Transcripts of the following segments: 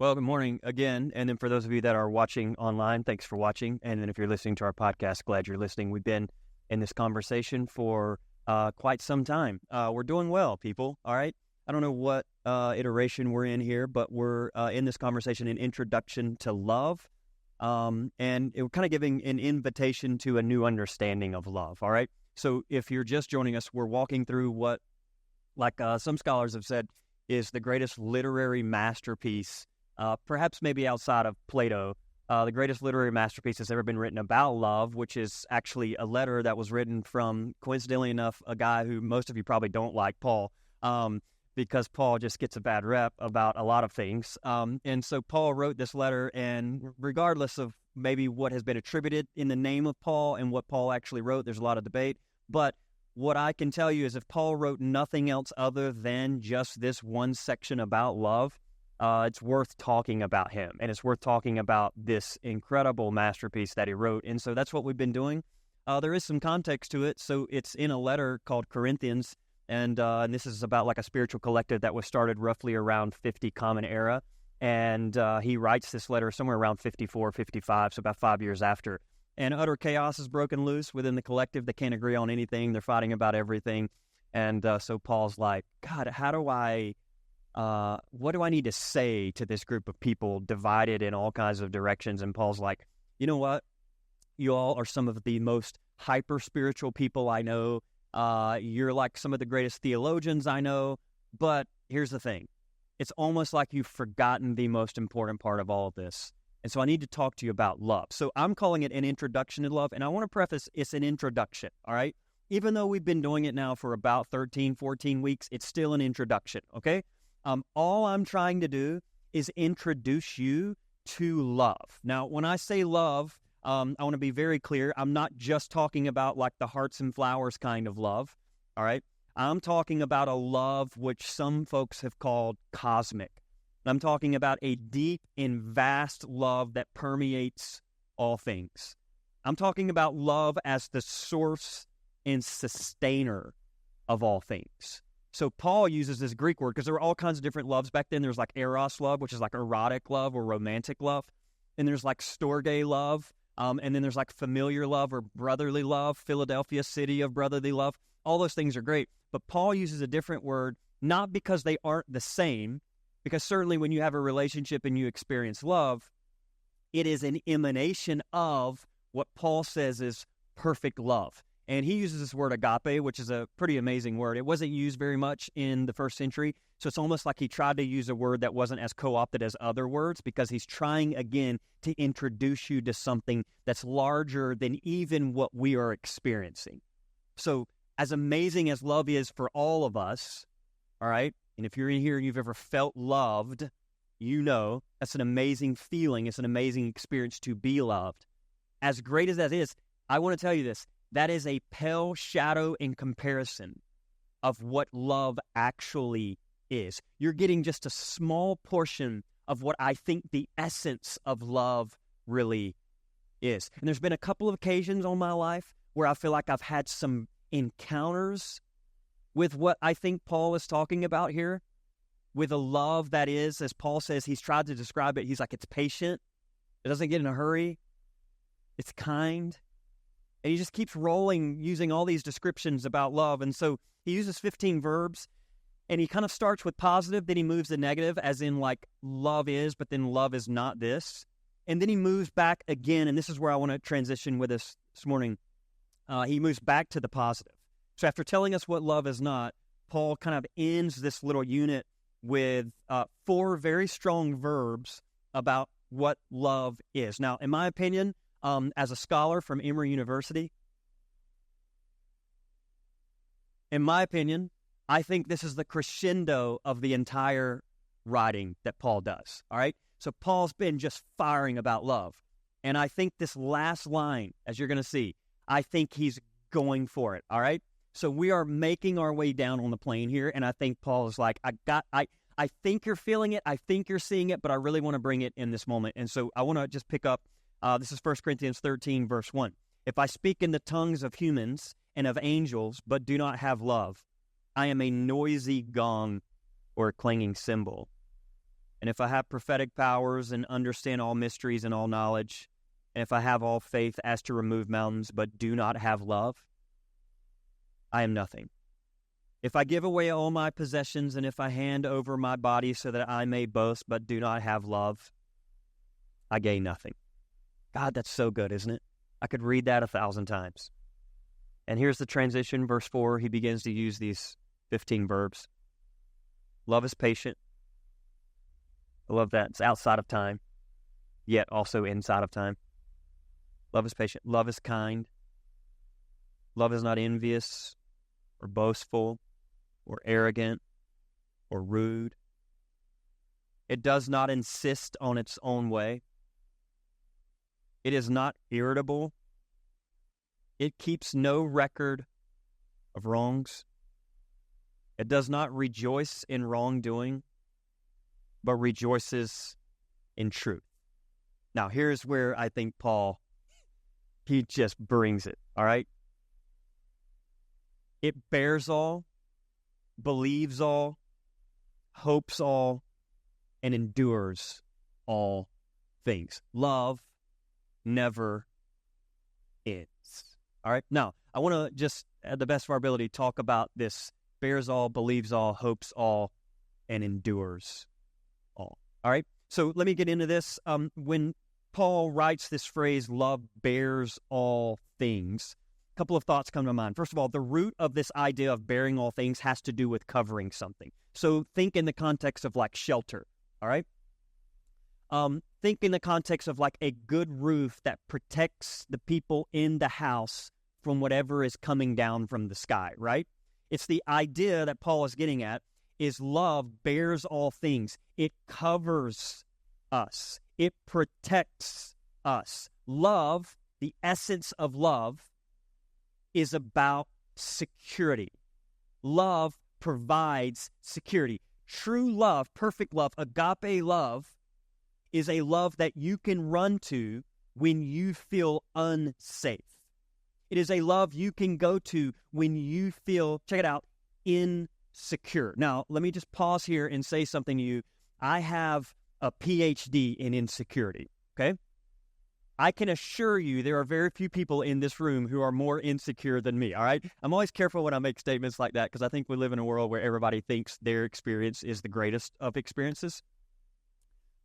Well, good morning again. And then for those of you that are watching online, thanks for watching. And then if you're listening to our podcast, glad you're listening. We've been in this conversation for quite some time. We're doing well, people. All right. I don't know what iteration we're in here, but we're in this conversation, an introduction to love. And we're kind of giving an invitation to a new understanding of love. All right. So if you're just joining us, we're walking through what, like some scholars have said, is the greatest literary masterpiece, perhaps maybe outside of Plato, the greatest literary masterpiece that's ever been written about love, which is actually a letter that was written from, coincidentally enough, a guy who most of you probably don't like, Paul, because Paul just gets a bad rep about a lot of things. And so Paul wrote this letter, and regardless of maybe what has been attributed in the name of Paul and what Paul actually wrote, there's a lot of debate. But what I can tell you is if Paul wrote nothing else other than just this one section about love, it's worth talking about him, and it's worth talking about this incredible masterpiece that he wrote. And so that's what we've been doing. There is some context to it. So it's in a letter called Corinthians, and this is about like a spiritual collective that was started roughly around 50 Common Era. And he writes this letter somewhere around 54, 55, so about 5 years after. And utter chaos is broken loose within the collective. They can't agree on anything. They're fighting about everything. And so Paul's like, God, what do I need to say to this group of people divided in all kinds of directions? And Paul's like, you know what? You all are some of the most hyper-spiritual people I know. You're like some of the greatest theologians I know. But here's the thing. It's almost like you've forgotten the most important part of all of this. And so I need to talk to you about love. So I'm calling it an introduction to love. And I want to preface, it's an introduction, all right? Even though we've been doing it now for about 13, 14 weeks, it's still an introduction, okay? All I'm trying to do is introduce you to love. Now, when I say love, I want to be very clear. I'm not just talking about like the hearts and flowers kind of love, all right? I'm talking about a love which some folks have called cosmic. I'm talking about a deep and vast love that permeates all things. I'm talking about love as the source and sustainer of all things. So Paul uses this Greek word because there were all kinds of different loves back then. There's like eros love, which is like erotic love or romantic love. And there's like storge love. And then there's like familiar love or brotherly love, Philadelphia, city of brotherly love. All those things are great. But Paul uses a different word, not because they aren't the same, because certainly when you have a relationship and you experience love, it is an emanation of what Paul says is perfect love. And he uses this word agape, which is a pretty amazing word. It wasn't used very much in the first century, so it's almost like he tried to use a word that wasn't as co-opted as other words because he's trying, again, to introduce you to something that's larger than even what we are experiencing. So as amazing as love is for all of us, all right, and if you're in here and you've ever felt loved, you know that's an amazing feeling. It's an amazing experience to be loved. As great as that is, I want to tell you this. That is a pale shadow in comparison of what love actually is. You're getting just a small portion of what I think the essence of love really is. And there's been a couple of occasions on my life where I feel like I've had some encounters with what I think Paul is talking about here, with a love that is, as Paul says, he's tried to describe it, he's like, it's patient, it doesn't get in a hurry, it's kind. And he just keeps rolling, using all these descriptions about love. And so he uses 15 verbs, and he kind of starts with positive, then he moves to negative, as in like love is, but then love is not this. And then he moves back again, and this is where I want to transition with us this morning. He moves back to the positive. So after telling us what love is not, Paul kind of ends this little unit with 4 very strong verbs about what love is. Now, in my opinion, as a scholar from Emory University, I think this is the crescendo of the entire writing that Paul does, all right? So Paul's been just firing about love. And I think this last line, as you're going to see, I think he's going for it, all right? So we are making our way down on the plane here, and I think Paul is like, I think you're feeling it, I think you're seeing it, but I really want to bring it in this moment. And so I want to just pick up, this is 1 Corinthians 13, verse 1. If I speak in the tongues of humans and of angels, but do not have love, I am a noisy gong or a clanging cymbal. and if I have prophetic powers and understand all mysteries and all knowledge, and if I have all faith as to remove mountains but do not have love, I am nothing. If I give away all my possessions and if I hand over my body so that I may boast but do not have love, I gain nothing. God, that's so good, isn't it? I could read that 1,000 times. And here's the transition. Verse 4, he begins to use these 15 verbs. Love is patient. I love that. It's outside of time, yet also inside of time. Love is patient. Love is kind. Love is not envious or boastful or arrogant or rude. It does not insist on its own way. It is not irritable. It keeps no record of wrongs. It does not rejoice in wrongdoing, but rejoices in truth. Now, here's where I think Paul, he just brings it, all right? It bears all, believes all, hopes all, and endures all things. Love never ends. All right? Now, I want to just, at the best of our ability, talk about this bears all, believes all, hopes all, and endures all. All right? So let me get into this. When Paul writes this phrase, love bears all things, a couple of thoughts come to mind. First of all, the root of this idea of bearing all things has to do with covering something. So think in the context of like shelter, all right? Think in the context of like a good roof that protects the people in the house from whatever is coming down from the sky, right? It's the idea that Paul is getting at is love bears all things. It covers us. It protects us. Love, the essence of love, is about security. Love provides security. True love, perfect love, agape love, is a love that you can run to when you feel unsafe. It is a love you can go to when you feel, check it out, insecure. Now, let me just pause here and say something to you. I have a PhD in insecurity, okay? I can assure you there are very few people in this room who are more insecure than me, all right? I'm always careful when I make statements like that because I think we live in a world where everybody thinks their experience is the greatest of experiences.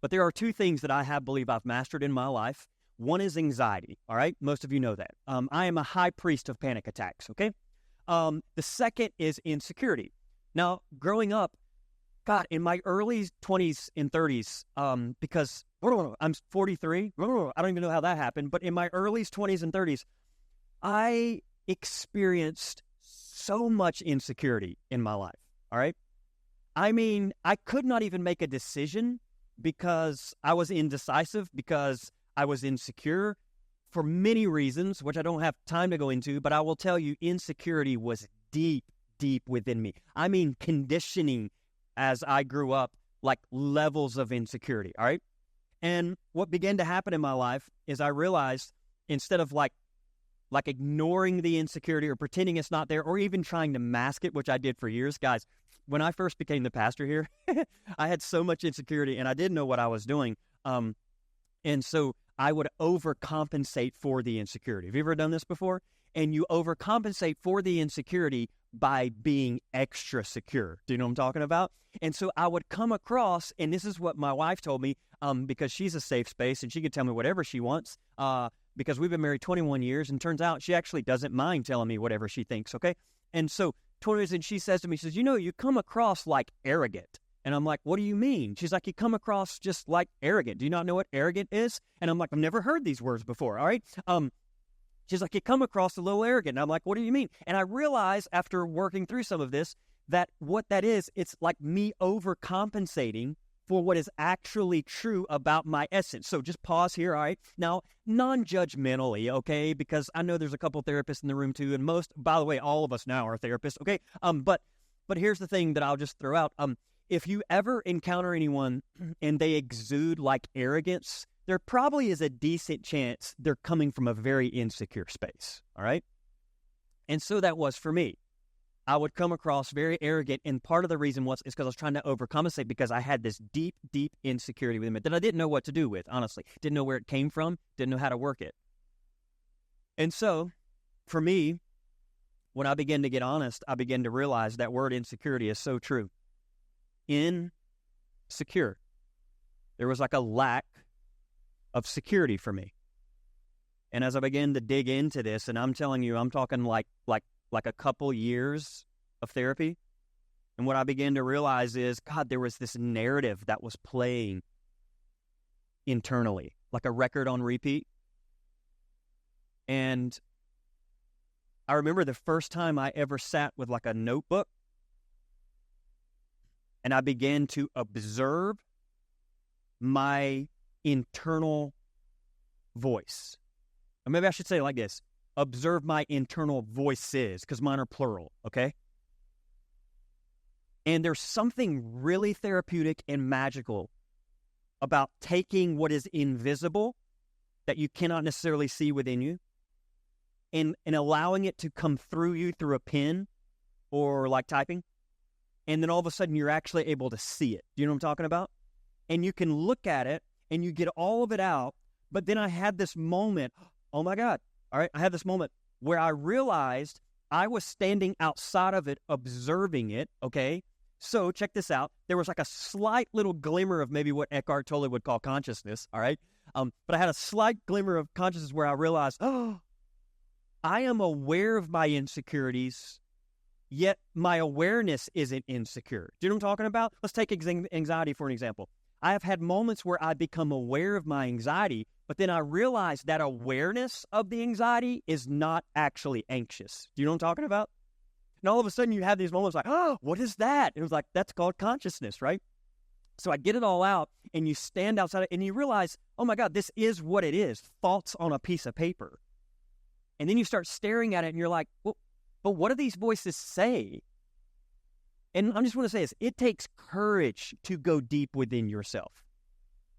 But there are two things that I believe I've mastered in my life. One is anxiety, all right? Most of you know that. I am a high priest of panic attacks, okay? The second is insecurity. Now, growing up, God, in my early 20s and 30s, because I'm 43, I don't even know how that happened, but in my early 20s and 30s, I experienced so much insecurity in my life, all right? I mean, I could not even make a decision because I was indecisive, because I was insecure for many reasons, which I don't have time to go into, but I will tell you, insecurity was deep, deep within me. I mean, conditioning as I grew up, like levels of insecurity, all right? And what began to happen in my life is I realized instead of like ignoring the insecurity or pretending it's not there or even trying to mask it, which I did for years, guys, when I first became the pastor here, I had so much insecurity and I didn't know what I was doing. And so I would overcompensate for the insecurity. Have you ever done this before? And you overcompensate for the insecurity by being extra secure. Do you know what I'm talking about? And so I would come across, and this is what my wife told me, because she's a safe space and she can tell me whatever she wants, because we've been married 21 years, and turns out she actually doesn't mind telling me whatever she thinks, okay? And so 20 years, and she says to me, she says, you know, you come across like arrogant. And I'm like, what do you mean? She's like, you come across just like arrogant. Do you not know what arrogant is? And I'm like, I've never heard these words before, all right? She's like, you come across a little arrogant. And I'm like, what do you mean? And I realized after working through some of this that what that is, it's like me overcompensating for what is actually true about my essence. So just pause here, all right? Now, non-judgmentally, okay? Because I know there's a couple therapists in the room too, and most, by the way, all of us now are therapists, okay? But here's the thing that I'll just throw out. If you ever encounter anyone and they exude like arrogance, there probably is a decent chance they're coming from a very insecure space, all right? And so that was for me. I would come across very arrogant, and part of the reason is because I was trying to overcompensate because I had this deep, deep insecurity within me that I didn't know what to do with, honestly. Didn't know where it came from, didn't know how to work it. And so, for me, when I began to get honest, I began to realize that word insecurity is so true. Insecure. There was like a lack of security for me. And as I began to dig into this, and I'm telling you, I'm talking like a couple years of therapy. And what I began to realize is, God, there was this narrative that was playing internally, like a record on repeat. And I remember the first time I ever sat with like a notebook and I began to observe my internal voice. Or maybe I should say it like this. Observe my internal voices, because mine are plural, okay? And there's something really therapeutic and magical about taking what is invisible that you cannot necessarily see within you and allowing it to come through you through a pen or like typing, and then all of a sudden you're actually able to see it. Do you know what I'm talking about? And you can look at it and you get all of it out, but then I had this moment, oh my God, all right, I had this moment where I realized I was standing outside of it, observing it, okay? So check this out. There was like a slight little glimmer of maybe what Eckhart Tolle would call consciousness, all right? But I had a slight glimmer of consciousness where I realized, oh, I am aware of my insecurities, yet my awareness isn't insecure. Do you know what I'm talking about? Let's take anxiety for an example. I have had moments where I become aware of my anxiety, but then I realize that awareness of the anxiety is not actually anxious. Do you know what I'm talking about? And all of a sudden you have these moments like, oh, what is that? It was like, that's called consciousness, right? So I get it all out, and you stand outside and you realize, oh my God, this is what it is, thoughts on a piece of paper. And then you start staring at it and you're like, well, but what do these voices say? And I just want to say this, it takes courage to go deep within yourself.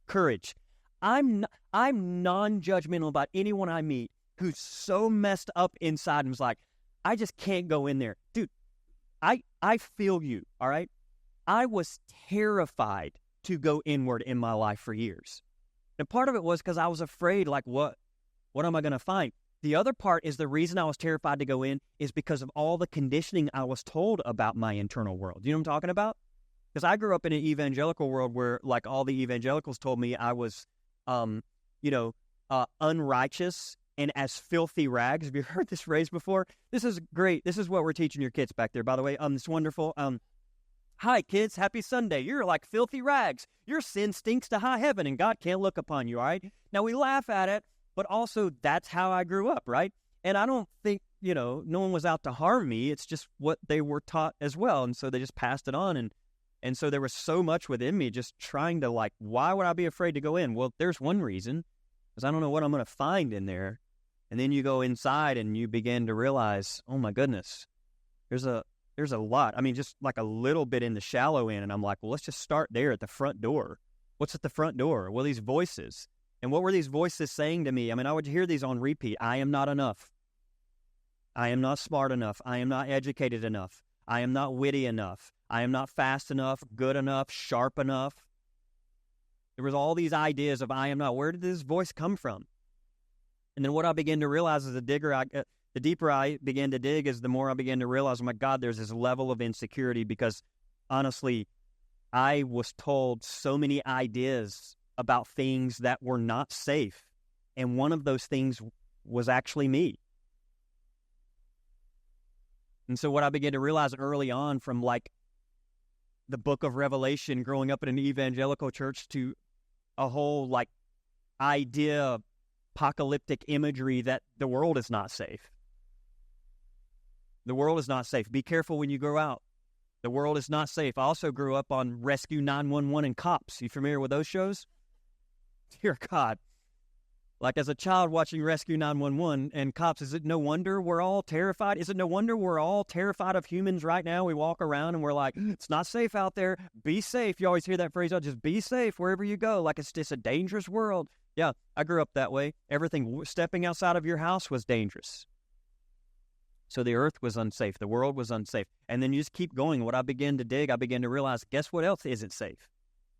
Courage. I'm non-judgmental about anyone I meet who's so messed up inside and is like, I just can't go in there. Dude, I feel you, all right? I was terrified to go inward in my life for years. And part of it was because I was afraid, like, what am I going to find? The other part is the reason I was terrified to go in is because of all the conditioning I was told about my internal world. You know what I'm talking about? Because I grew up in an evangelical world where, like, all the evangelicals told me I was, unrighteous and as filthy rags. Have you heard this phrase before? This is great. This is what we're teaching your kids back there, by the way. It's wonderful. Hi, kids. Happy Sunday. You're like filthy rags. Your sin stinks to high heaven, and God can't look upon you, all right? Now, we laugh at it, but also that's how I grew up, right? And I don't think, no one was out to harm me. It's just what they were taught as well. And so they just passed it on. And so there was so much within me just trying to, like, why would I be afraid to go in? Well, there's one reason, because I don't know what I'm going to find in there. And then you go inside and you begin to realize, oh my goodness, there's a lot. I mean, just like a little bit in the shallow end. And I'm like, well, let's just start there at the front door. What's at the front door? Well, these voices. And what were these voices saying to me? I mean, I would hear these on repeat. I am not enough. I am not smart enough. I am not educated enough. I am not witty enough. I am not fast enough, good enough, sharp enough. There was all these ideas of I am not. Where did this voice come from? And then what I began to realize as the deeper I began to dig is the more I began to realize, oh my God, there's this level of insecurity because honestly, I was told so many ideas about things that were not safe. And one of those things was actually me. And so what I began to realize early on from like the book of Revelation, growing up in an evangelical church, to a whole like idea, apocalyptic imagery that the world is not safe. The world is not safe. Be careful when you grow out. The world is not safe. I also grew up on Rescue 911 and Cops. You familiar with those shows? Dear God. Like as a child watching Rescue 911 and Cops, is it no wonder we're all terrified? Is it no wonder we're all terrified of humans right now? We walk around and we're like, it's not safe out there. Be safe. You always hear that phrase, oh, just be safe wherever you go. Like it's just a dangerous world. Yeah, I grew up that way. Everything stepping outside of your house was dangerous. So the earth was unsafe. The world was unsafe. And then you just keep going. What I began to dig, I began to realize, guess what else isn't safe?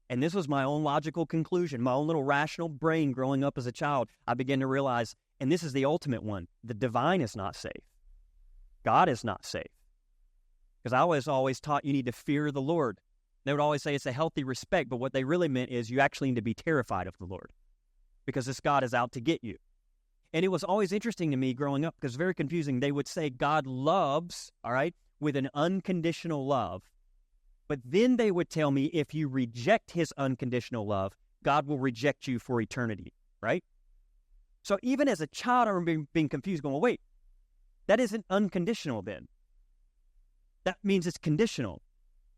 And this was my own logical conclusion, my own little rational brain growing up as a child. I began to realize, and this is the ultimate one, the divine is not safe. God is not safe. Because I was always taught you need to fear the Lord. They would always say it's a healthy respect, but what they really meant is you actually need to be terrified of the Lord because this God is out to get you. And it was always interesting to me growing up because it's very confusing. They would say God loves, all right, with an unconditional love. But then they would tell me if you reject his unconditional love, God will reject you for eternity, right? So even as a child, I remember being confused, going, well, wait, that isn't unconditional then. That means it's conditional.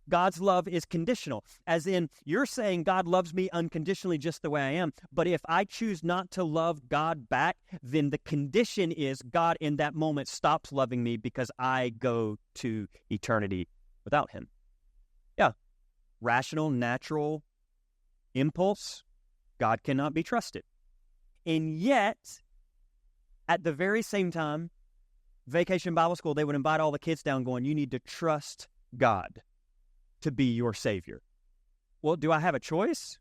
God's love is conditional, as in you're saying God loves me unconditionally just the way I am, but if I choose not to love God back, then the condition is God in that moment stops loving me because I go to eternity without him. Yeah, rational, natural impulse, God cannot be trusted. And yet, at the very same time, Vacation Bible School, they would invite all the kids down going, you need to trust God to be your Savior. Well, do I have a choice?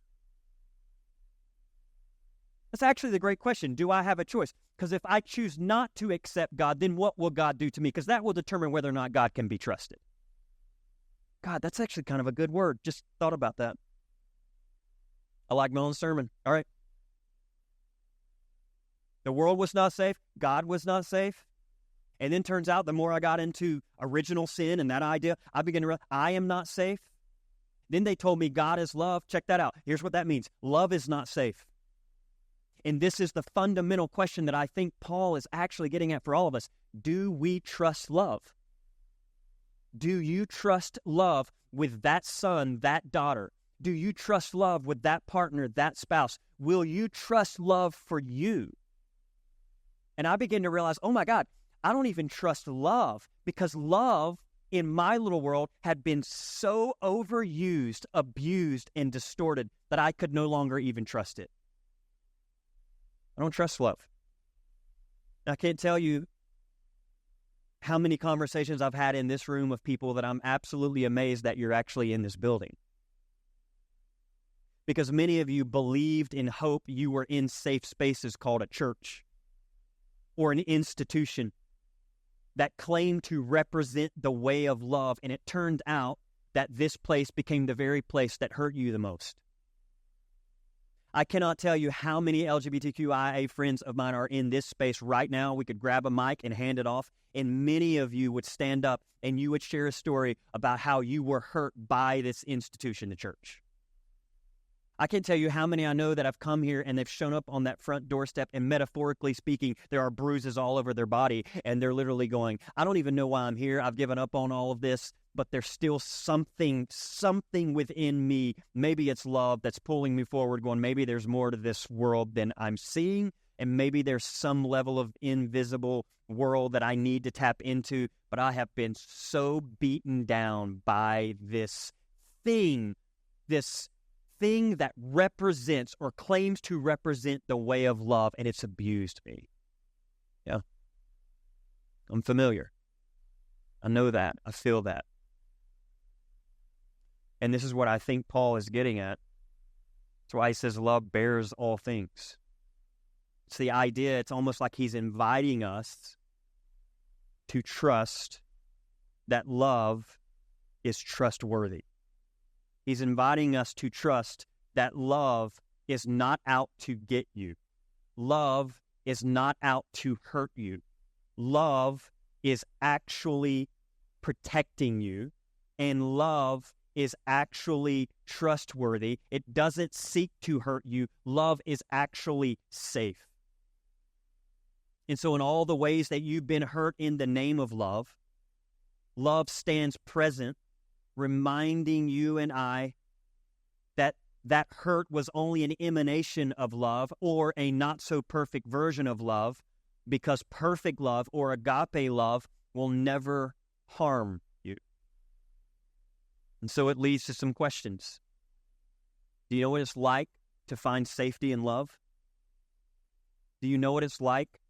That's actually the great question. Do I have a choice? Because if I choose not to accept God, then what will God do to me? Because that will determine whether or not God can be trusted. God, that's actually kind of a good word. Just thought about that. I like my own sermon. All right. The world was not safe. God was not safe. And then turns out the more I got into original sin and that idea, I began to realize I am not safe. Then they told me God is love. Check that out. Here's what that means. Love is not safe. And this is the fundamental question that I think Paul is actually getting at for all of us. Do we trust love? Do you trust love with that son, that daughter? Do you trust love with that partner, that spouse? Will you trust love for you? And I begin to realize, oh my God, I don't even trust love because love in my little world had been so overused, abused, and distorted that I could no longer even trust it. I don't trust love. I can't tell you how many conversations I've had in this room of people that I'm absolutely amazed that you're actually in this building. Because many of you believed in hope you were in safe spaces called a church or an institution that claimed to represent the way of love, and it turned out that this place became the very place that hurt you the most. I cannot tell you how many LGBTQIA friends of mine are in this space right now. We could grab a mic and hand it off, and many of you would stand up and you would share a story about how you were hurt by this institution, the church. I can't tell you how many I know that have come here and they've shown up on that front doorstep, and metaphorically speaking, there are bruises all over their body, and they're literally going, I don't even know why I'm here. I've given up on all of this, but there's still something within me. Maybe it's love that's pulling me forward, going, maybe there's more to this world than I'm seeing, and maybe there's some level of invisible world that I need to tap into, but I have been so beaten down by this thing that represents or claims to represent the way of love, and it's abused me. Yeah. I'm familiar. I know that. I feel that. And this is what I think Paul is getting at. That's why he says love bears all things. It's the idea, it's almost like he's inviting us to trust that love is trustworthy. He's inviting us to trust that love is not out to get you. Love is not out to hurt you. Love is actually protecting you, and love is actually trustworthy. It doesn't seek to hurt you. Love is actually safe. And so in all the ways that you've been hurt in the name of love, love stands present, reminding you and I that that hurt was only an emanation of love or a not-so-perfect version of love, because perfect love or agape love will never harm you. And so it leads to some questions. Do you know what it's like to find safety in love? Do you know what it's like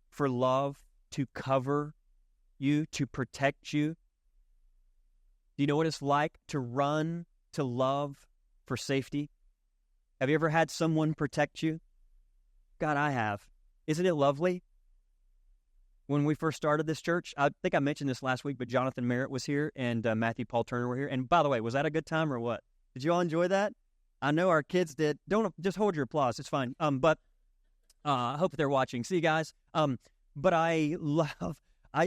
for love to cover you, to protect you? Do you know what it's like to run to love for safety? Have you ever had someone protect you? God, I have. Isn't it lovely? When we first started this church, I think I mentioned this last week, but Jonathan Merritt was here and Matthew Paul Turner were here. And by the way, was that a good time or what? Did you all enjoy that? I know our kids did. Don't just hold your applause. It's fine. But I hope they're watching. See you guys. But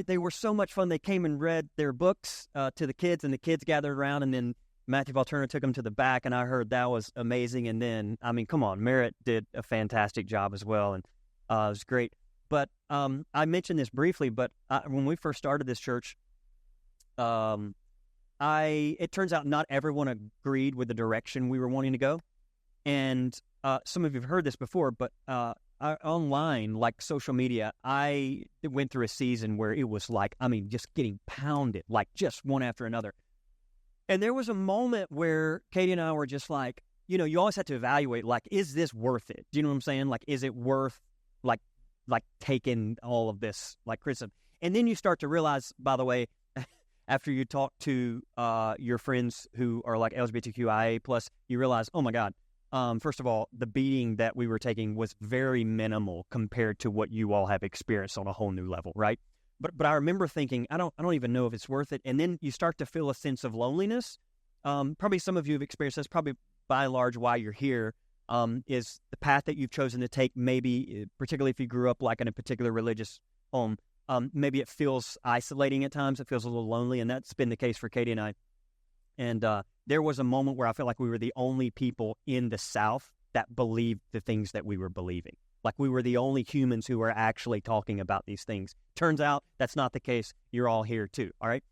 they were so much fun. They came and read their books to the kids, and the kids gathered around, and then Matthew Paul Turner took them to the back, and I heard that was amazing. And then, I mean, come on, Merritt did a fantastic job as well, and it was great. But I mentioned this briefly, but when we first started this church, it turns out not everyone agreed with the direction we were wanting to go. And some of you have heard this before, but online, like social media, I went through a season where it was like, I mean, just getting pounded, like just one after another. And there was a moment where Katie and I were just like, you know, you always have to evaluate, like, is this worth it? Do you know what I'm saying? Like, is it worth, like taking all of this, like, criticism? And then you start to realize, by the way, after you talk to your friends who are like LGBTQIA+, you realize, oh my God, first of all, the beating that we were taking was very minimal compared to what you all have experienced on a whole new level, right? But I remember thinking, I don't even know if it's worth it. And then you start to feel a sense of loneliness. Probably some of you have experienced this. Probably by and large why you're here is the path that you've chosen to take. Maybe particularly if you grew up like in a particular religious home, maybe it feels isolating at times. It feels a little lonely, and that's been the case for Katie and I. And there was a moment where I felt like we were the only people in the South that believed the things that we were believing. Like we were the only humans who were actually talking about these things. Turns out that's not the case. You're all here too, all right?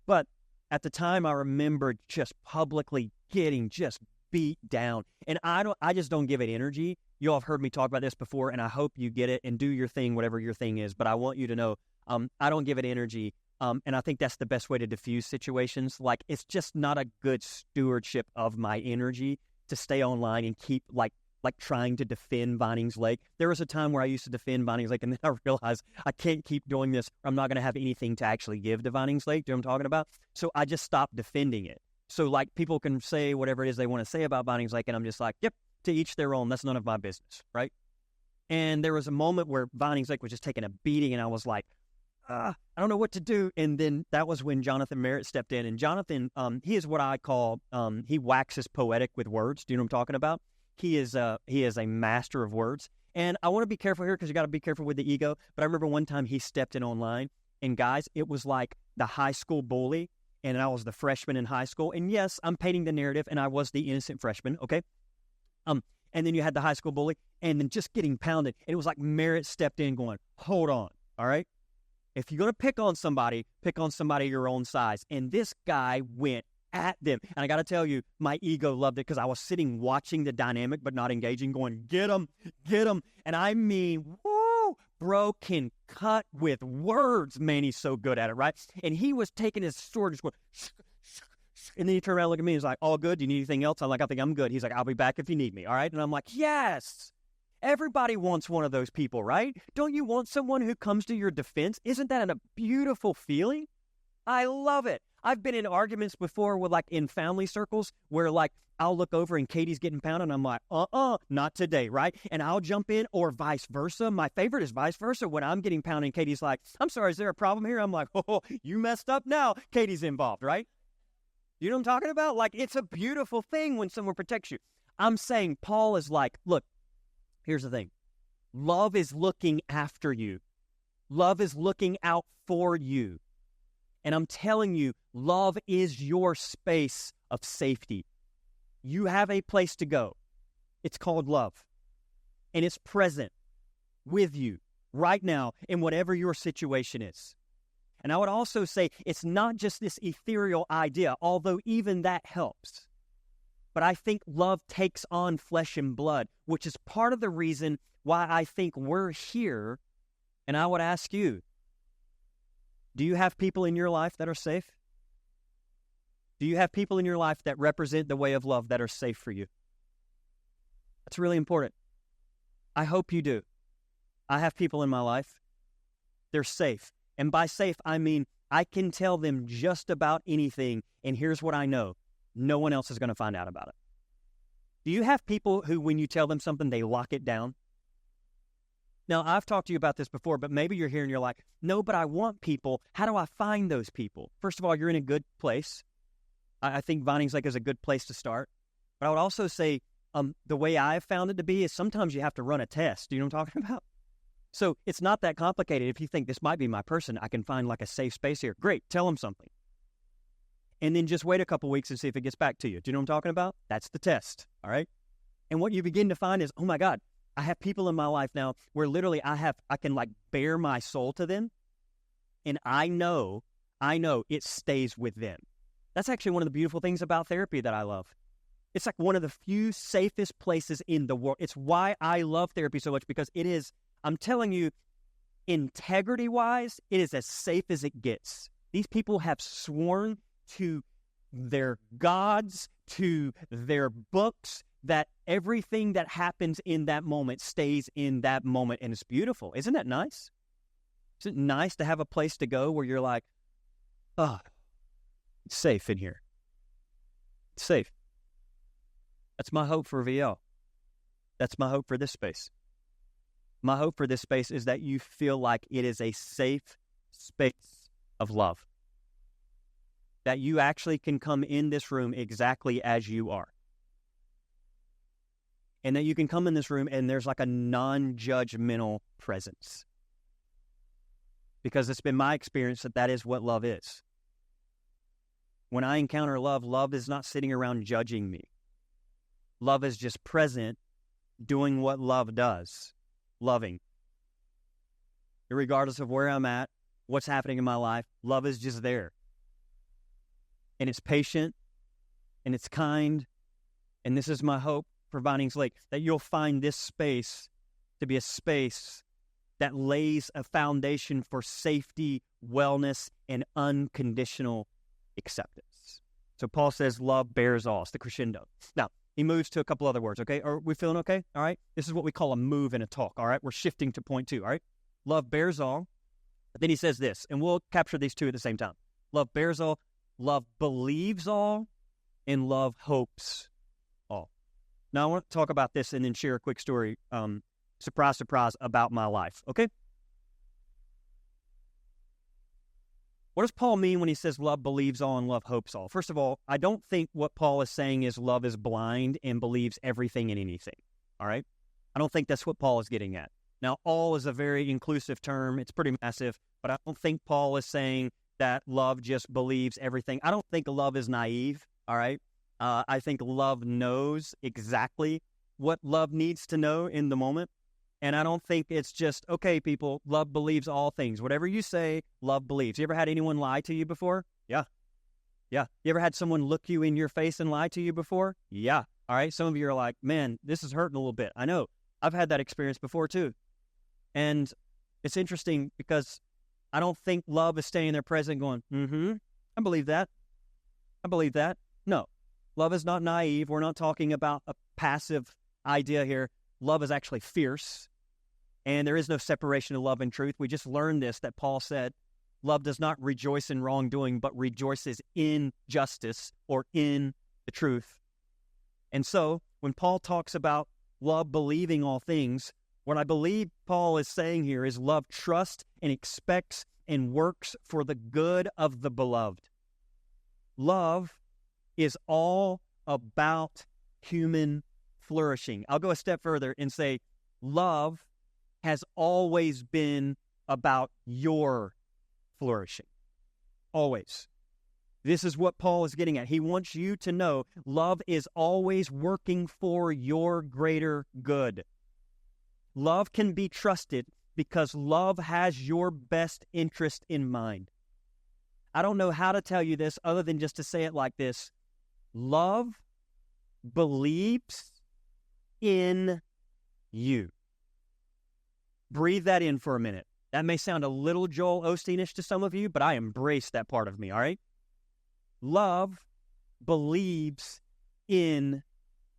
But at the time, I remember just publicly getting just beat down. And I just don't give it energy. You all have heard me talk about this before, and I hope you get it and do your thing, whatever your thing is. But I want you to know, I don't give it energy. And I think that's the best way to diffuse situations. Like, it's just not a good stewardship of my energy to stay online and keep, like trying to defend Vinings Lake. There was a time where I used to defend Vinings Lake, and then I realized I can't keep doing this. I'm not going to have anything to actually give to Vinings Lake. Do you know what I'm talking about? So I just stopped defending it. So, like, people can say whatever it is they want to say about Vinings Lake, and I'm just like, yep, to each their own. That's none of my business, right? And there was a moment where Vinings Lake was just taking a beating, and I was like, I don't know what to do. And then that was when Jonathan Merritt stepped in. And Jonathan, he is what I call, he waxes poetic with words. Do you know what I'm talking about? He is a master of words. And I want to be careful here because you got to be careful with the ego. But I remember one time he stepped in online, and guys, it was like the high school bully, and I was the freshman in high school. And yes, I'm painting the narrative, and I was the innocent freshman, okay? And then you had the high school bully, and then just getting pounded. And it was like Merritt stepped in going, hold on, all right? If you're going to pick on somebody your own size. And this guy went at them. And I got to tell you, my ego loved it because I was sitting watching the dynamic but not engaging, going, get him. And I mean, woo, bro can cut with words. Man, he's so good at it, right? And he was taking his sword, just going, and then he turned around and looked at me and was like, all good? Do you need anything else? I'm like, I think I'm good. He's like, I'll be back if you need me, all right? And I'm like, yes. Everybody wants one of those people, right? Don't you want someone who comes to your defense? Isn't that a beautiful feeling? I love it. I've been in arguments before with, like, in family circles where, like, I'll look over and Katie's getting pounded and I'm like, not today, right? And I'll jump in, or vice versa. My favorite is vice versa. When I'm getting pounded and Katie's like, I'm sorry, is there a problem here? I'm like, oh, you messed up now. Katie's involved, right? You know what I'm talking about? Like, it's a beautiful thing when someone protects you. I'm saying Paul is like, look, here's the thing. Love is looking after you. Love is looking out for you. And I'm telling you, love is your space of safety. You have a place to go. It's called love. And it's present with you right now in whatever your situation is. And I would also say it's not just this ethereal idea, although even that helps. But I think love takes on flesh and blood, which is part of the reason why I think we're here. And I would ask you, do you have people in your life that are safe? Do you have people in your life that represent the way of love that are safe for you? That's really important. I hope you do. I have people in my life. They're safe. And by safe, I mean I can tell them just about anything, and here's what I know. No one else is going to find out about it. Do you have people who, when you tell them something, they lock it down? Now, I've talked to you about this before, but maybe you're here and you're like, no, but I want people. How do I find those people? First of all, you're in a good place. I think Vinings Lake is a good place to start. But I would also say the way I've found it to be is sometimes you have to run a test. Do you know what I'm talking about? So it's not that complicated. If you think this might be my person, I can find like a safe space here. Great, tell them something. And then just wait a couple weeks and see if it gets back to you. Do you know what I'm talking about? That's the test, all right? And what you begin to find is, oh my God, I have people in my life now where literally I can like bare my soul to them, and I know it stays with them. That's actually one of the beautiful things about therapy that I love. It's like one of the few safest places in the world. It's why I love therapy so much, because it is, I'm telling you, integrity-wise, it is as safe as it gets. These people have sworn to their gods, to their books, that everything that happens in that moment stays in that moment, and it's beautiful. Isn't that nice? Isn't it nice to have a place to go where you're like, oh, it's safe in here. It's safe. That's my hope for VL. That's my hope for this space. My hope for this space is that you feel like it is a safe space of love. That you actually can come in this room exactly as you are. And that you can come in this room and there's like a non-judgmental presence. Because it's been my experience that is what love is. When I encounter love, love is not sitting around judging me. Love is just present, doing what love does, loving. Regardless of where I'm at, what's happening in my life, love is just there. And it's patient, and it's kind, and this is my hope for Vinings Lake, that you'll find this space to be a space that lays a foundation for safety, wellness, and unconditional acceptance. So Paul says love bears all. It's the crescendo. Now, he moves to a couple other words, okay? Are we feeling okay? All right? This is what we call a move in a talk, all right? We're shifting to point 2, all right? Love bears all. But then he says this, and we'll capture these two at the same time. Love bears all, love believes all, and love hopes all. Now, I want to talk about this and then share a quick story, surprise, surprise, about my life, okay? What does Paul mean when he says love believes all and love hopes all? First of all, I don't think what Paul is saying is love is blind and believes everything and anything, all right? I don't think that's what Paul is getting at. Now, all is a very inclusive term. It's pretty massive, but I don't think Paul is saying that love just believes everything. I don't think love is naive, all right? I think love knows exactly what love needs to know in the moment. And I don't think it's just, okay, people, love believes all things. Whatever you say, love believes. You ever had anyone lie to you before? Yeah. You ever had someone look you in your face and lie to you before? Yeah. All right. Some of you are like, man, this is hurting a little bit. I know. I've had that experience before too. And it's interesting because I don't think love is staying there present going, I believe that. I believe that. No. Love is not naive. We're not talking about a passive idea here. Love is actually fierce. And there is no separation of love and truth. We just learned this, that Paul said, love does not rejoice in wrongdoing, but rejoices in justice or in the truth. And so when Paul talks about love believing all things, what I believe Paul is saying here is love trusts and expects and works for the good of the beloved. Love is all about human flourishing. I'll go a step further and say love has always been about your flourishing. Always. This is what Paul is getting at. He wants you to know love is always working for your greater good. Love can be trusted because love has your best interest in mind. I don't know how to tell you this other than just to say it like this. Love believes in you. Breathe that in for a minute. That may sound a little Joel Osteen-ish to some of you, but I embrace that part of me, all right? Love believes in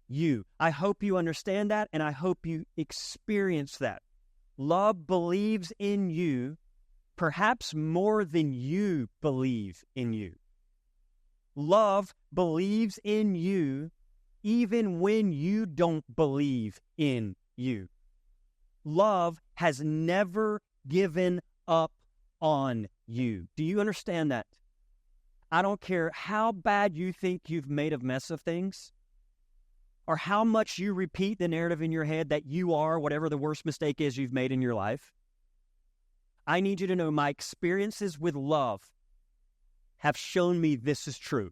you. I hope you understand that, and I hope you experience that. Love believes in you perhaps more than you believe in you. Love believes in you even when you don't believe in you. Love has never given up on you. Do you understand that? I don't care how bad you think you've made a mess of things, or how much you repeat the narrative in your head that you are whatever the worst mistake is you've made in your life. I need you to know my experiences with love have shown me this is true.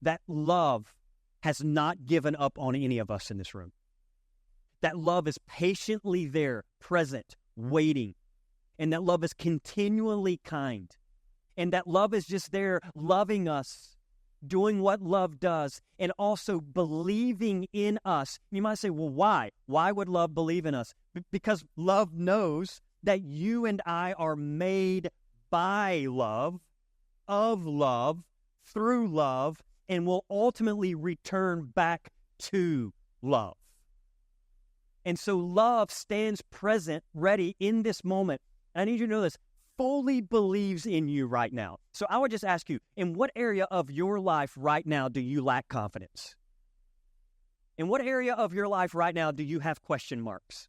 That love has not given up on any of us in this room. That love is patiently there, present, waiting. And that love is continually kind. And that love is just there loving us, doing what love does, and also believing in us. You might say, well, why? Why would love believe in us? Because love knows that you and I are made by love, of love, through love, and will ultimately return back to love. And so love stands present, ready in this moment. And I need you to know this, fully believes in you right now. So I would just ask you, in what area of your life right now do you lack confidence? In what area of your life right now do you have question marks?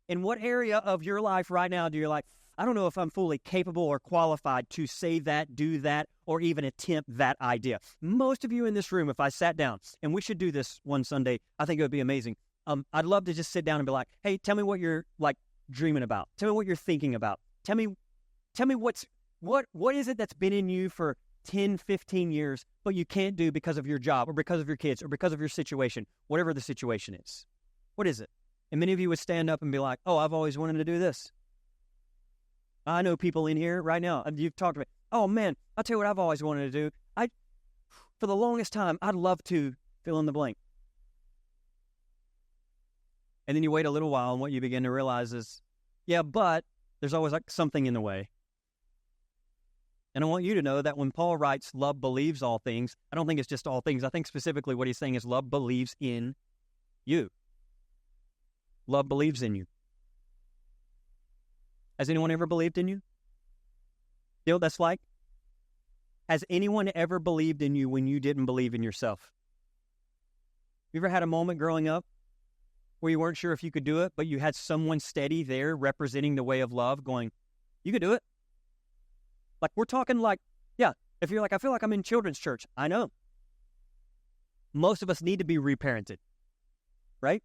In what area of your life right now do you like, I don't know if I'm fully capable or qualified to say that, do that, or even attempt that idea. Most of you in this room, if I sat down, and we should do this one Sunday, I think it would be amazing. I'd love to just sit down and be like, hey, tell me what you're like dreaming about. Tell me what you're thinking about. Tell me what is it that's been in you for 10, 15 years, but you can't do because of your job or because of your kids or because of your situation, whatever the situation is. What is it? And many of you would stand up and be like, oh, I've always wanted to do this. I know people in here right now, you've talked to me, oh man, I'll tell you what I've always wanted to do. For the longest time, I'd love to fill in the blank. And then you wait a little while, and what you begin to realize is, yeah, but there's always like something in the way. And I want you to know that when Paul writes, love believes all things, I don't think it's just all things. I think specifically what he's saying is love believes in you. Love believes in you. Has anyone ever believed in you? You know what that's like? Has anyone ever believed in you when you didn't believe in yourself? You ever had a moment growing up where you weren't sure if you could do it, but you had someone steady there representing the way of love going, you could do it? Like we're talking like, yeah, if you're like, I feel like I'm in children's church. I know. Most of us need to be reparented, right?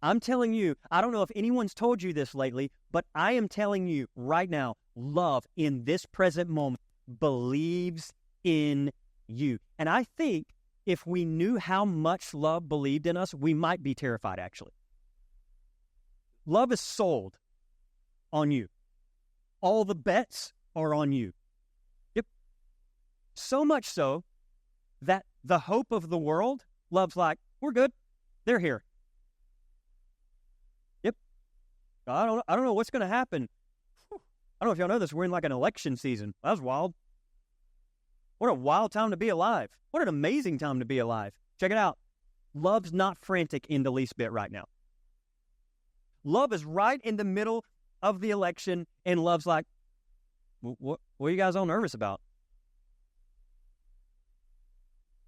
I'm telling you, I don't know if anyone's told you this lately, but I am telling you right now, love in this present moment believes in you. And I think if we knew how much love believed in us, we might be terrified, actually. Love is sold on you. All the bets are on you. Yep. So much so that the hope of the world, love's like, we're good. They're here. Yep. I don't know what's going to happen. I don't know if y'all know this. We're in like an election season. That was wild. What a wild time to be alive. What an amazing time to be alive. Check it out. Love's not frantic in the least bit right now. Love is right in the middle of the election, and love's like, what are you guys all nervous about?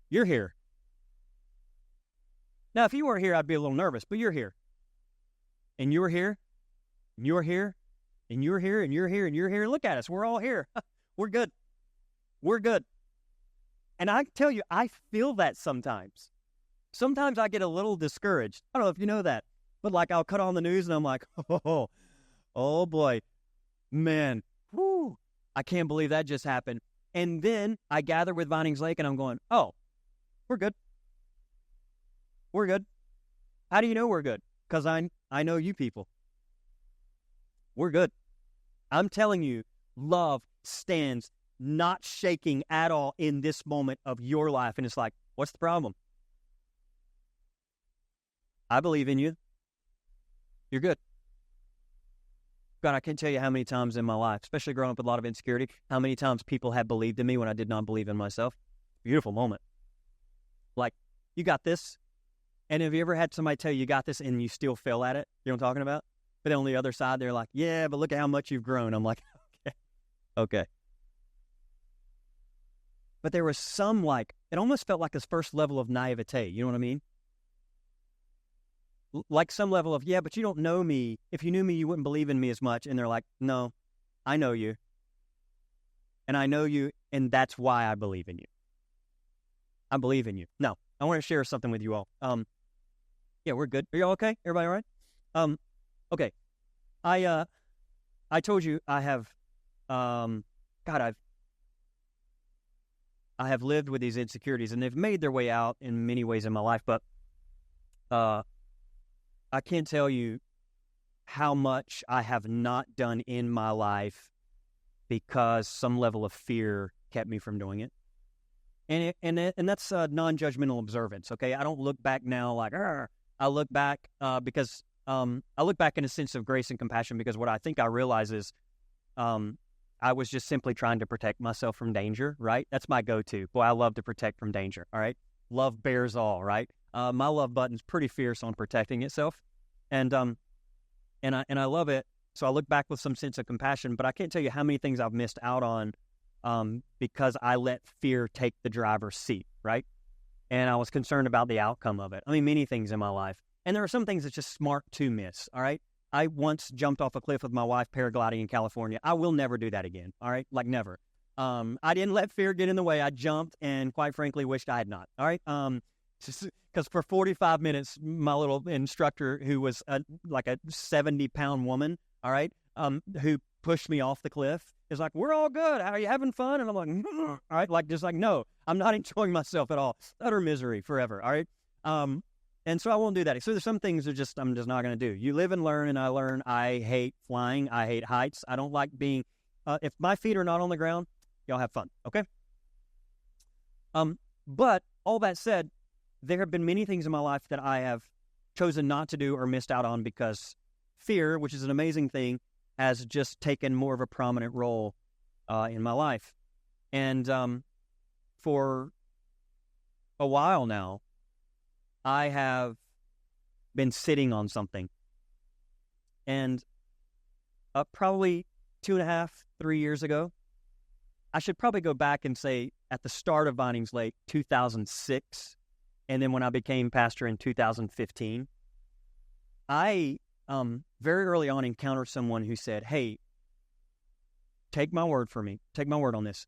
You're here. Now, if you weren't here, I'd be a little nervous, but you're here. And you're here, and you're here, and you're here, and you're here, and you're here. Look at us. We're all here. We're good. We're good. And I tell you, I feel that sometimes. Sometimes I get a little discouraged. I don't know if you know that. But like I'll cut on the news and I'm like, oh boy, man, whoo, I can't believe that just happened. And then I gather with Vinings Lake and I'm going, oh, we're good. We're good. How do you know we're good? Because I know you people. We're good. I'm telling you, love stands not shaking at all in this moment of your life. And it's like, what's the problem? I believe in you. You're good. God, I can't tell you how many times in my life, especially growing up with a lot of insecurity, how many times people have believed in me when I did not believe in myself. Beautiful moment. Like, you got this. And have you ever had somebody tell you got this and you still fail at it? You know what I'm talking about? But then on the other side, they're like, yeah, but look at how much you've grown. I'm like, okay. But there was some it almost felt like this first level of naivete. You know what I mean? Like some level of, yeah, but you don't know me. If you knew me, you wouldn't believe in me as much. And they're like, no, I know you. And I know you, and that's why I believe in you. I believe in you. No, I want to share something with you all. Yeah, we're good. Are you all okay? Everybody all right? Okay. I told you I have, I have lived with these insecurities, and they've made their way out in many ways in my life, but I can't tell you how much I have not done in my life because some level of fear kept me from doing it. And that's non-judgmental observance, okay? I don't look back now like, Arr. I look back because I look back in a sense of grace and compassion, because what I think I realize is I was just simply trying to protect myself from danger, right? That's my go-to. Boy, I love to protect from danger, all right? Love bears all, right? My love button's pretty fierce on protecting itself, and I love it. So I look back with some sense of compassion, but I can't tell you how many things I've missed out on because I let fear take the driver's seat, right? And I was concerned about the outcome of it. I mean, many things in my life. And there are some things that's just smart to miss, all right? I once jumped off a cliff with my wife paragliding in California. I will never do that again, all right? Like never. I didn't let fear get in the way. I jumped and quite frankly wished I had not, all right? Because for 45 minutes, my little instructor, who was like a 70-pound woman, all right, who pushed me off the cliff, is like, we're all good. Are you having fun? And I'm like, all right, like just like, no, I'm not enjoying myself at all. Utter misery forever, all right? And so I won't do that. So there's some things I'm just not going to do. You live and learn, and I learn. I hate flying. I hate heights. I don't like being, if my feet are not on the ground, y'all have fun, okay? But all that said, there have been many things in my life that I have chosen not to do or missed out on because fear, which is an amazing thing, has just taken more of a prominent role in my life. And for a while now, I have been sitting on something. And probably 2.5, 3 years ago, I should probably go back and say at the start of Vinings Lake, 2006, and then when I became pastor in 2015, I very early on encountered someone who said, hey, take my word for me. Take my word on this.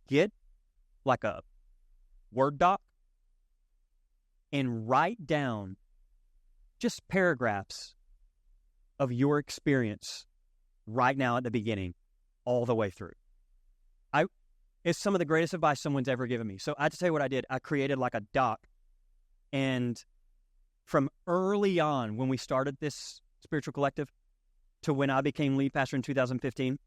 Get like a Word doc and write down just paragraphs of your experience right now at the beginning all the way through. It's some of the greatest advice someone's ever given me. So I have to tell you what I did. I created like a doc, and from early on when we started this spiritual collective to when I became lead pastor in 2015,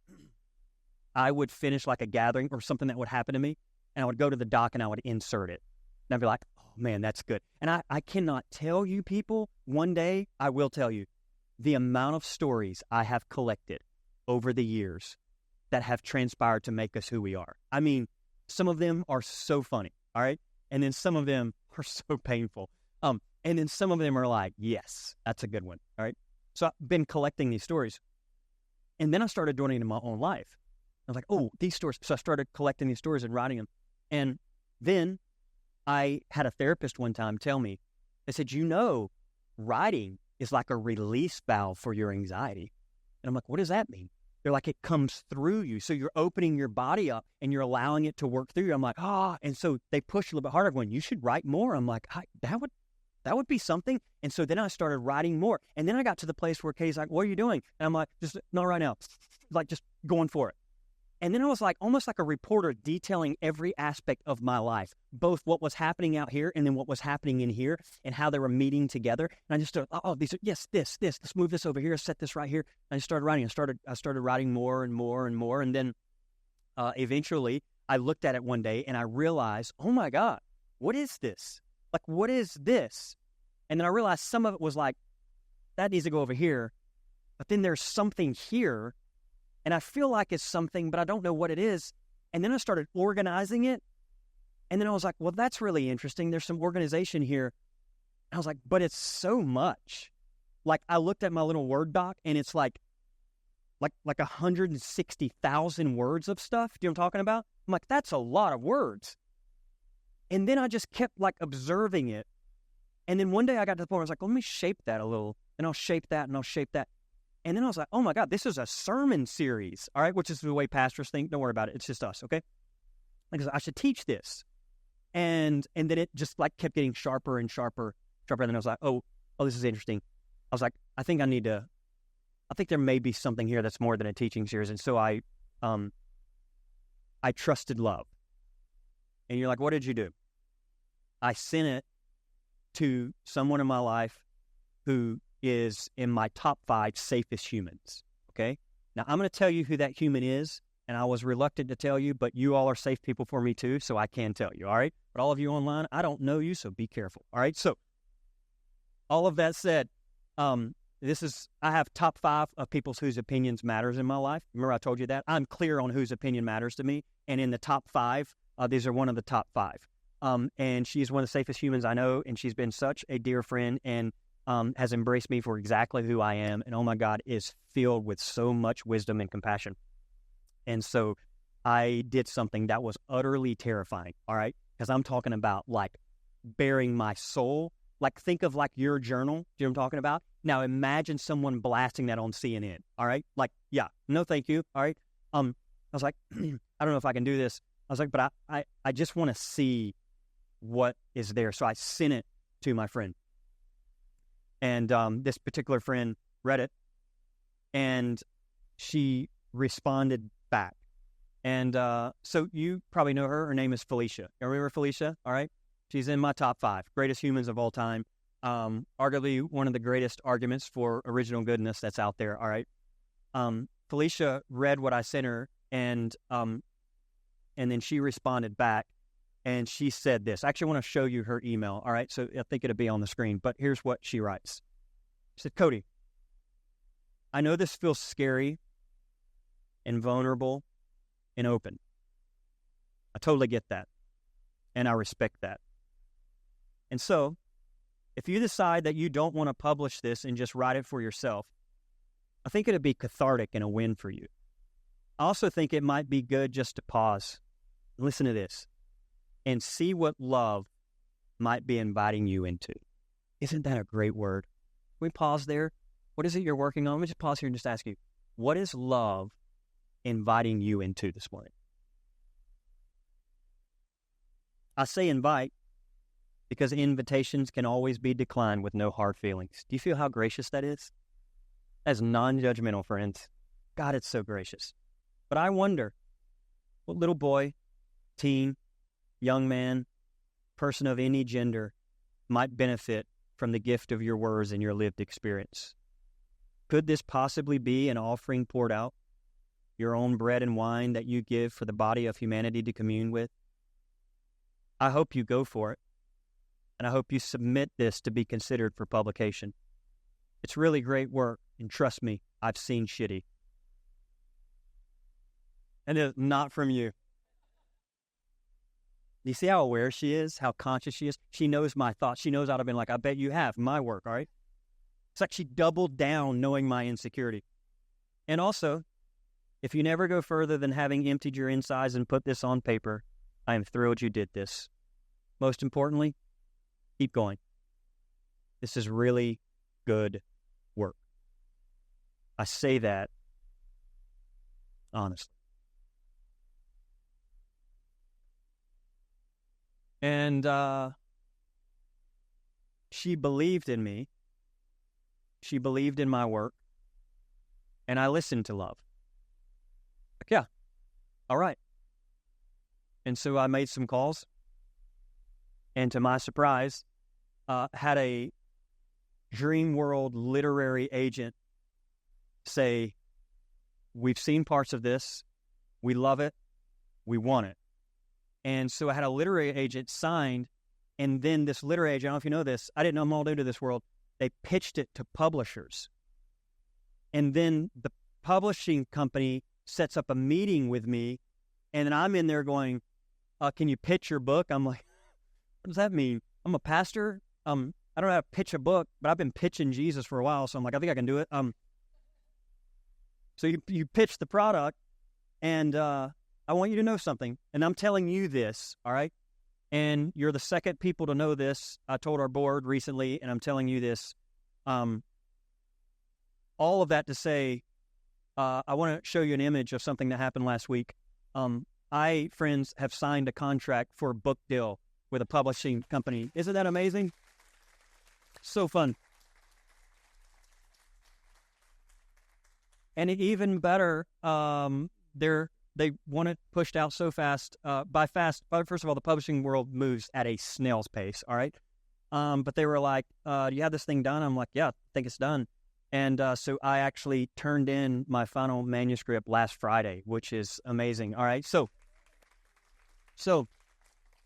I would finish like a gathering or something that would happen to me, and I would go to the doc and I would insert it. And I'd be like, oh man, that's good. And I cannot tell you people, one day I will tell you the amount of stories I have collected over the years that have transpired to make us who we are. I mean, some of them are so funny, all right? And then some of them are so painful. And then some of them are like, yes, that's a good one, all right? So I've been collecting these stories. And then I started doing it in my own life. I was like, oh, these stories. So I started collecting these stories and writing them. And then I had a therapist one time tell me, they said, writing is like a release valve for your anxiety. And I'm like, what does that mean? They're like, it comes through you. So you're opening your body up and you're allowing it to work through you. I'm like, and so they push a little bit harder going, you should write more. I'm like, that would be something. And so then I started writing more. And then I got to the place where Katie's like, what are you doing? And I'm like, just not right now. Like just going for it. And then I was like, almost like a reporter detailing every aspect of my life, both what was happening out here and then what was happening in here and how they were meeting together. And I just started, this, let's move this over here, set this right here. And I started writing. I started writing more and more and more. And then eventually I looked at it one day and I realized, oh my God, what is this? Like, what is this? And then I realized some of it was like, that needs to go over here. But then there's something here. And I feel like it's something, but I don't know what it is. And then I started organizing it. And then I was like, well, that's really interesting. There's some organization here. And I was like, but it's so much. like I looked at my little Word doc and it's like 160,000 words of stuff. Do you know what I'm talking about? I'm like, that's a lot of words. And then I just kept like observing it. And then one day I got to the point where I was like, let me shape that a little, and I'll shape that and I'll shape that. And then I was like, oh my God, this is a sermon series, all right, which is the way pastors think. Don't worry about it. It's just us, okay? Because I should teach this. And then it just like kept getting sharper and sharper. And then I was like, oh, this is interesting. I was like, I think there may be something here that's more than a teaching series. And so I trusted love. And you're like, what did you do? I sent it to someone in my life who is in my top 5 safest humans, okay? Now, I'm going to tell you who that human is, and I was reluctant to tell you, but you all are safe people for me too, so I can tell you, all right? But all of you online, I don't know you, so be careful, all right? So, all of that said, I have top 5 of people whose opinions matters in my life. Remember I told you that? I'm clear on whose opinion matters to me, and in the top 5, these are one of the top 5. And she's one of the safest humans I know, and she's been such a dear friend and has embraced me for exactly who I am, and oh my God, is filled with so much wisdom and compassion. And so I did something that was utterly terrifying, all right? Because I'm talking about like bearing my soul. Like think of like your journal, do you know what I'm talking about? Now imagine someone blasting that on CNN, all right? Like, yeah, no thank you, all right? I was like, I don't know if I can do this. I was like, but I just want to see what is there. So I sent it to my friend. And this particular friend read it, and she responded back. And so you probably know her. Her name is Felicia. You remember Felicia? All right. She's in my top 5 greatest humans of all time. Arguably one of the greatest arguments for original goodness that's out there. All right. Felicia read what I sent her, and then she responded back, and she said this. I actually want to show you her email. All right. So I think it'll be on the screen, but here's what she writes. She said, Cody, I know this feels scary and vulnerable and open. I totally get that, and I respect that. And so, if you decide that you don't want to publish this and just write it for yourself, I think it'd be cathartic and a win for you. I also think it might be good just to pause, listen to this, and see what love might be inviting you into. Isn't that a great word? Can we pause there? What is it you're working on? Let me just pause here and just ask you, what is love inviting you into this morning? I say invite because invitations can always be declined with no hard feelings. Do you feel how gracious that is? That's non-judgmental, friends. God, it's so gracious. But I wonder what little boy, teen, young man, person of any gender might benefit from the gift of your words and your lived experience. Could this possibly be an offering poured out, your own bread and wine that you give for the body of humanity to commune with? I hope you go for it, and I hope you submit this to be considered for publication. It's really great work, and trust me, I've seen shitty. And it's not from you. Do you see how aware she is, how conscious she is? She knows my thoughts. She knows I'd have been like, I bet you have my work, all right? It's like she doubled down knowing my insecurity. And also, if you never go further than having emptied your insides and put this on paper, I am thrilled you did this. Most importantly, keep going. This is really good work. I say that honestly. And she believed in me. She believed in my work. And I listened to love. Like, yeah, all right. And so I made some calls. And to my surprise, had a Dream World literary agent say, we've seen parts of this. We love it. We want it. And so I had a literary agent signed, and then this literary agent, I don't know if you know this, I didn't know I'm all into this world, they pitched it to publishers. And then the publishing company sets up a meeting with me, and then I'm in there going, can you pitch your book? I'm like, what does that mean? I'm a pastor. I don't know how to pitch a book, but I've been pitching Jesus for a while, so I'm like, I think I can do it. So you pitch the product, and I want you to know something, and I'm telling you this, all right? And you're the second people to know this. I told our board recently, and I'm telling you this. All of that to say, I want to show you an image of something that happened last week. I, friends, have signed a contract for a book deal with a publishing company. Isn't that amazing? So fun. And even better, they want it pushed out so fast. First of all, the publishing world moves at a snail's pace, all right? But they were like, do you have this thing done? I'm like, yeah, I think it's done. And so I actually turned in my final manuscript last Friday, which is amazing. All right, so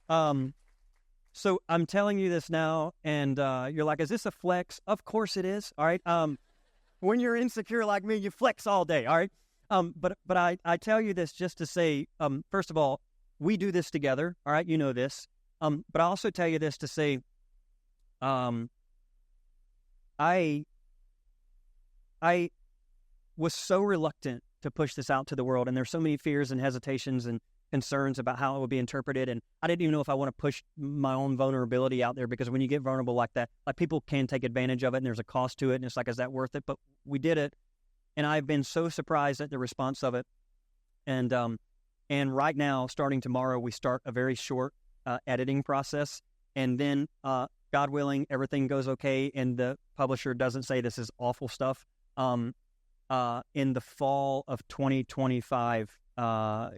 I'm telling you this now, and you're like, is this a flex? Of course it is. All right. When you're insecure like me, you flex all day. All right. But I tell you this just to say, first of all, we do this together. All right, you know this. But I also tell you this to say, I was so reluctant to push this out to the world, and there's so many fears and hesitations and concerns about how it would be interpreted, and I didn't even know if I want to push my own vulnerability out there, because when you get vulnerable like that, like, people can take advantage of it, and there's a cost to it, and it's like, is that worth it? But we did it, and I've been so surprised at the response of it, and right now, starting tomorrow, we start a very short editing process, and then God willing, everything goes okay, and the publisher doesn't say this is awful stuff. In the fall of 2025,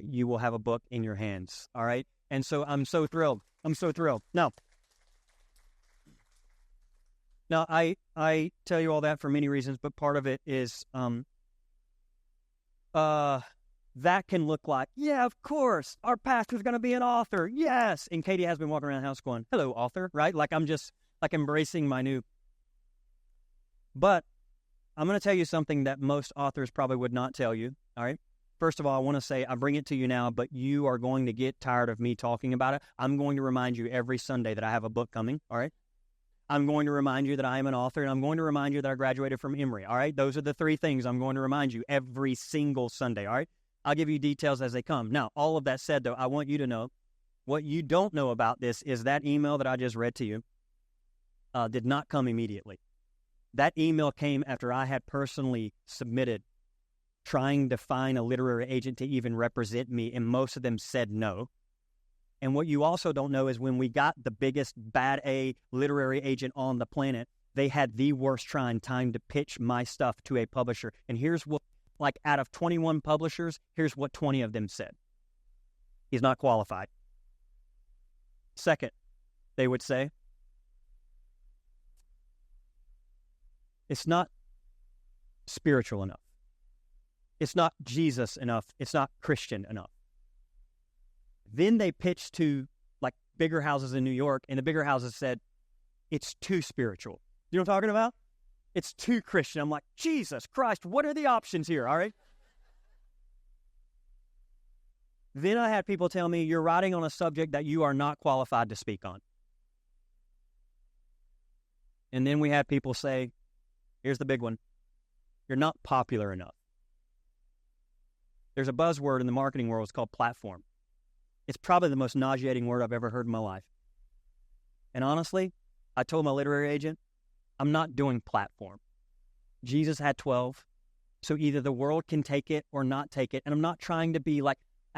you will have a book in your hands. All right. And so I'm so thrilled. Now, I tell you all that for many reasons, but part of it is, that can look like, yeah, of course, our pastor's going to be an author. Yes. And Katie has been walking around the house going, hello, author, right? Like, I'm just like embracing my new, but I'm going to tell you something that most authors probably would not tell you, all right? First of all, I want to say I bring it to you now, but you are going to get tired of me talking about it. I'm going to remind you every Sunday that I have a book coming, all right? I'm going to remind you that I am an author, and I'm going to remind you that I graduated from Emory, all right? Those are the three things I'm going to remind you every single Sunday, all right? I'll give you details as they come. Now, all of that said, though, I want you to know, what you don't know about this is that email that I just read to you did not come immediately. That email came after I had personally submitted trying to find a literary agent to even represent me, and most of them said no. And what you also don't know is when we got the biggest bad A literary agent on the planet, they had the worst trying time to pitch my stuff to a publisher. And here's what, like, out of 21 publishers, here's what 20 of them said. He's not qualified. Second, they would say, it's not spiritual enough. It's not Jesus enough. It's not Christian enough. Then they pitched to, like, bigger houses in New York, and the bigger houses said, it's too spiritual. You know what I'm talking about? It's too Christian. I'm like, Jesus Christ, what are the options here, all right? Then I had people tell me, you're writing on a subject that you are not qualified to speak on. And then we had people say, here's the big one, you're not popular enough. There's a buzzword in the marketing world, it's called platform. It's probably the most nauseating word I've ever heard in my life. And honestly, I told my literary agent, I'm not doing platform. Jesus had 12, so either the world can take it or not take it. And I'm not trying to be like,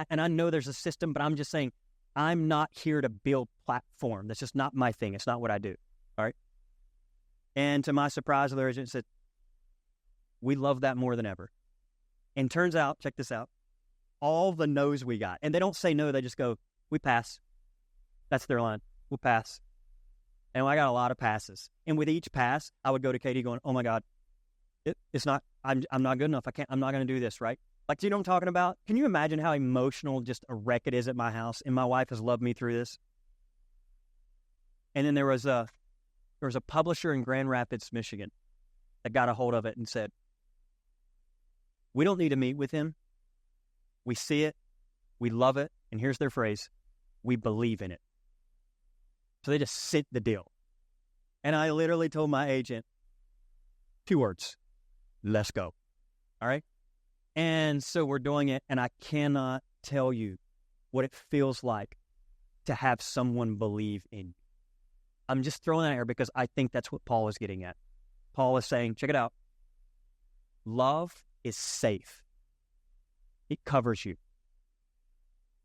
and I know there's a system, but I'm just saying, I'm not here to build platform. That's just not my thing. It's not what I do, all right? And to my surprise, the literary agent said, we love that more than ever. And turns out, check this out, all the no's we got, and they don't say no, they just go, we pass. That's their line. We'll pass. And I got a lot of passes. And with each pass, I would go to Katie going, oh my God, it's not, I'm not good enough. I'm not going to do this, right? Like, do you know what I'm talking about? Can you imagine how emotional just a wreck it is at my house? And my wife has loved me through this. And then there was a publisher in Grand Rapids, Michigan, that got a hold of it and said, we don't need to meet with him. We see it. We love it. And here's their phrase, we believe in it. So they just sent the deal. And I literally told my agent 2 words, let's go. All right. And so we're doing it. And I cannot tell you what it feels like to have someone believe in you. I'm just throwing that here because I think that's what Paul is getting at. Paul is saying, check it out. Love is safe. It covers you.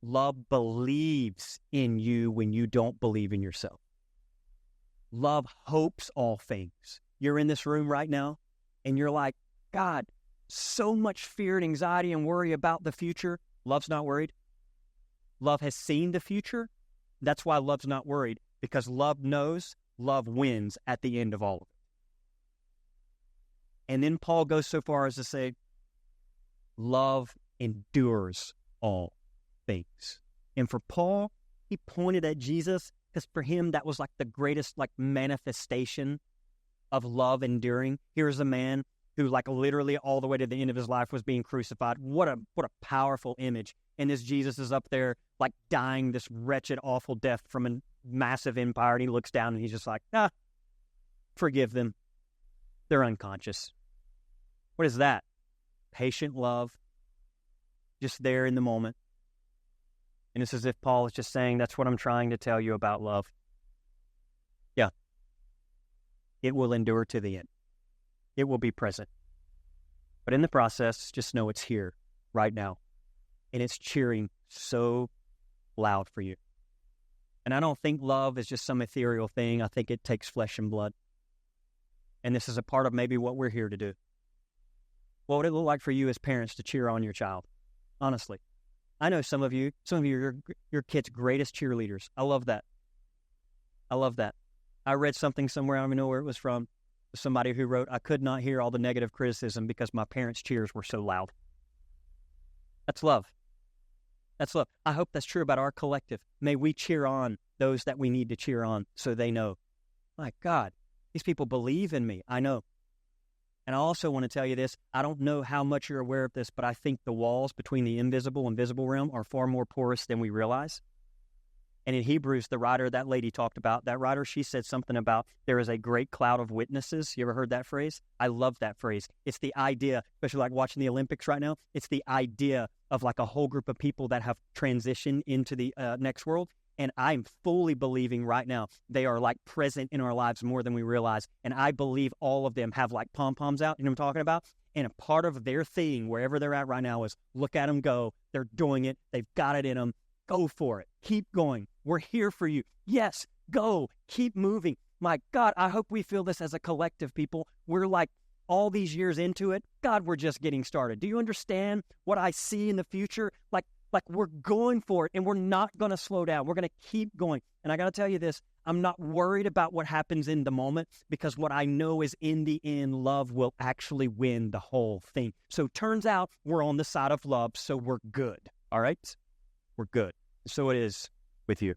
Love believes in you when you don't believe in yourself. Love hopes all things. You're in this room right now, and you're like, God, so much fear and anxiety and worry about the future. Love's not worried. Love has seen the future. That's why love's not worried, because love knows love wins at the end of all of it. And then Paul goes so far as to say, love endures all things. And for Paul, he pointed at Jesus because for him, that was like the greatest like manifestation of love enduring. Here's a man who like literally all the way to the end of his life was being crucified. What a powerful image. And this Jesus is up there like dying this wretched, awful death from a massive empire. And he looks down and he's just like, forgive them. They're unconscious. What is that? Patient love. Just there in the moment. And it's as if Paul is just saying, that's what I'm trying to tell you about love. Yeah. It will endure to the end. It will be present. But in the process, just know it's here right now. And it's cheering so loud for you. And I don't think love is just some ethereal thing. I think it takes flesh and blood. And this is a part of maybe what we're here to do. What would it look like for you as parents to cheer on your child? Honestly. I know some of you are your kids' greatest cheerleaders. I love that. I love that. I read something somewhere, I don't even know where it was from, somebody who wrote, I could not hear all the negative criticism because my parents' cheers were so loud. That's love. That's love. I hope that's true about our collective. May we cheer on those that we need to cheer on so they know, my God, these people believe in me. I know. And I also want to tell you this. I don't know how much you're aware of this, but I think the walls between the invisible and visible realm are far more porous than we realize. And in Hebrews, the writer, that lady talked about, that writer, she said something about there is a great cloud of witnesses. You ever heard that phrase? I love that phrase. It's the idea, especially like watching the Olympics right now, it's the idea of like a whole group of people that have transitioned into the next world. And I'm fully believing right now they are like present in our lives more than we realize. And I believe all of them have like pom-poms out, you know what I'm talking about? And a part of their thing, wherever they're at right now, is look at them go. They're doing it. They've got it in them. Go for it. Keep going. We're here for you. Yes, go. Keep moving. My God, I hope we feel this as a collective, people. We're like all these years into it. God, we're just getting started. Do you understand what I see in the future? Like we're going for it, and we're not going to slow down. We're going to keep going. And I got to tell you this, I'm not worried about what happens in the moment, because what I know is in the end, love will actually win the whole thing. So turns out we're on the side of love, so we're good. All right? We're good. So it is with you.